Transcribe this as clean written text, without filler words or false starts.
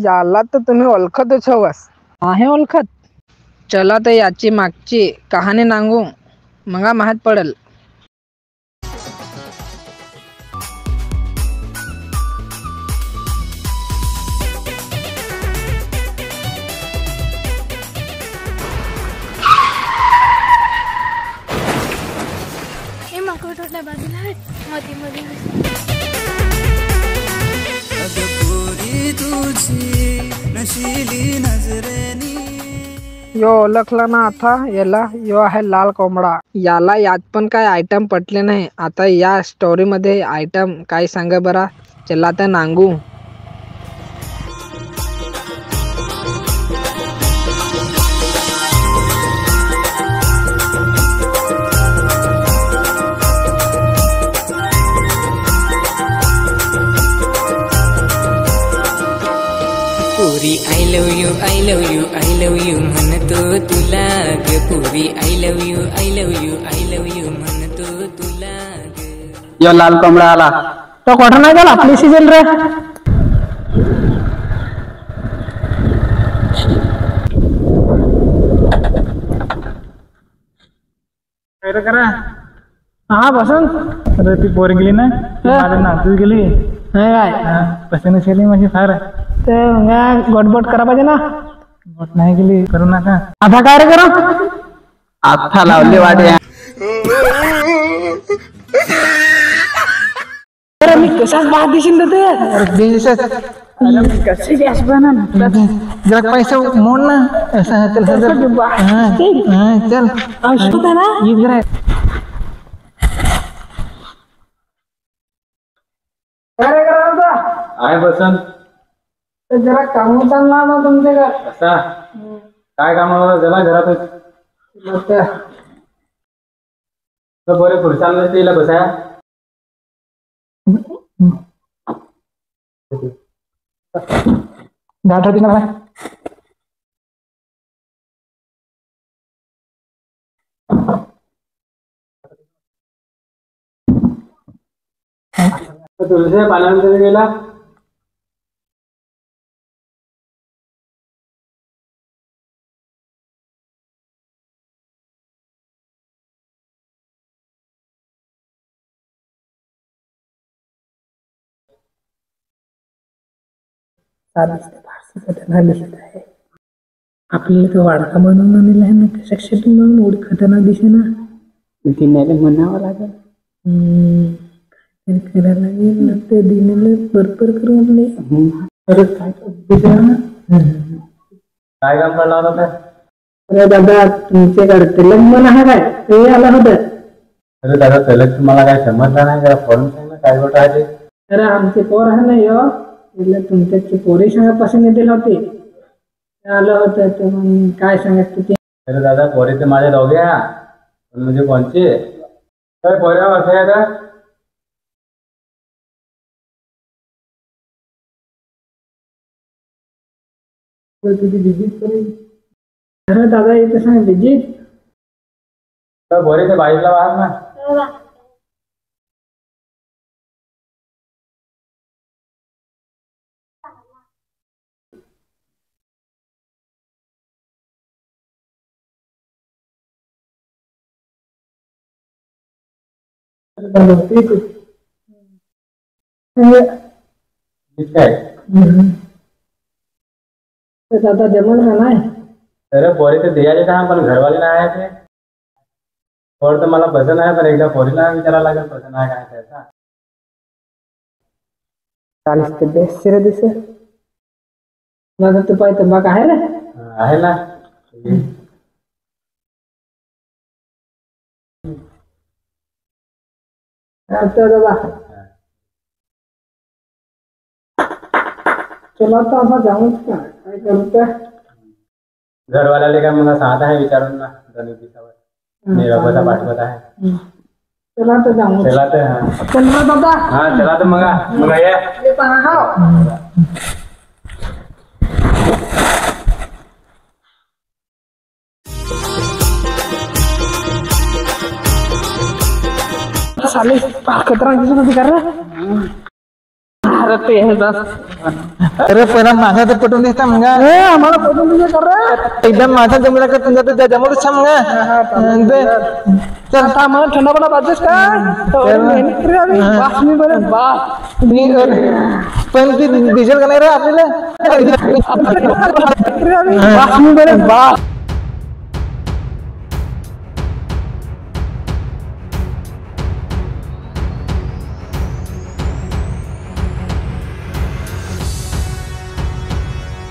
याला तर तुम्ही ओळखतच हवास. आहे ओळखत. चला तर याची मागची कहाणी सांगू, मग माहित पडेल. यो ओळखला ना आता याला? यो आहे लाल कोंबडा. याला यात पण काय आयटम पटले नाही. आता या स्टोरी मध्ये आयटम काय सांगा बरा. चला तर नांगू. पुरी I love you I love you I love you म्हणतो तुला ग. पुरी I love you I love you I love you म्हणतो तुला ग. यो लाल कोंबडा आला. तो कोठा नाही गेला आपली सीजन रे. काय करा. हा बसंत. अरे ती पोर गेली ना, माझ्या नातू गेली. काय पसंत केली माझी फार. ते गोटबोट करा पाहिजे ना. बोट नाही गेली, करू नका. आता काय रे करा. आता लावले वाटे. अरे मी कशाच बाहेर दिशील ते. कसे गॅस बना ना जरा पैसे मोड ना. चल औषध आहे ना. आहे बसंत. जरा काम चालणार ना तुमच्याकडे. कसा काय काम जरा घरातच बरे खुर्च्या तिला बसाया. गाठ होती ना. तुळशी पाण्यामध्ये गेला. आपल्याला तो वाडका बनवून आणलेला आहे ना, कशासाठी म्हणून एवढी खतरनाक दिसे ना. तिने म्हणावं लागेल. करायला लागेल ते दिनेला बरोबर करू आपले. अरे काय काम पडला होता. अरे दादा तुमच्याकडे तिलक मन आहे काय? ते आलं होतं. अरे दादा तिलक तुम्हाला काय समजलं नाही. जरा फॉर्म सांग ना काय गोष्ट आहे. अरे आमचे पोर आहे ना यो, એટલે तुमच्याची पोरी सांगापासून येतील होते. आलं होतं ते मग काय सांगायचं ते. अरे दादा पोरी ते माझ्या दोघे म्हणजे कोणचे काय पोऱ्या असं आहे का. तुझी विजिट करेल. अरे दादा येते सांग विजिट. तर पोरी ते बाईकला बाहेर ना. दादा जमल का नाही. अरे पोरी ते द्यायचे का पण घरवाले नाही आहे ते. पोर तर मला पसंत आहे पण एकदा पोरीला विचारायला लागेल पसंत आहे काय त्याचा. 40 ते 42 दिसे. माझं तू पाहिजे मग आहे ना. आहे ना. दादा चला तर आता जाऊच का काय करतोय. घरवाल्याले काय मला सांगत आहे विचारून ना 2 दिवसावर मी रबता पाठवत आहे. चला तर जाऊ. चला तर चला दादा. हा चला तर मग ये. साले खतरा कर रहा ते हे बस अरे पहिला माझा तर पटवून देता मग आम्हाला पटवून दिलं कर रे. एकदम माझा जमला का तुमचा तर त्याच्यामुळे सांग चल आता मला थंडा पडा बाजूस का बास मी बरं बास पण ती डिझेल का नाही रे आपल्याला बास मी बरं बास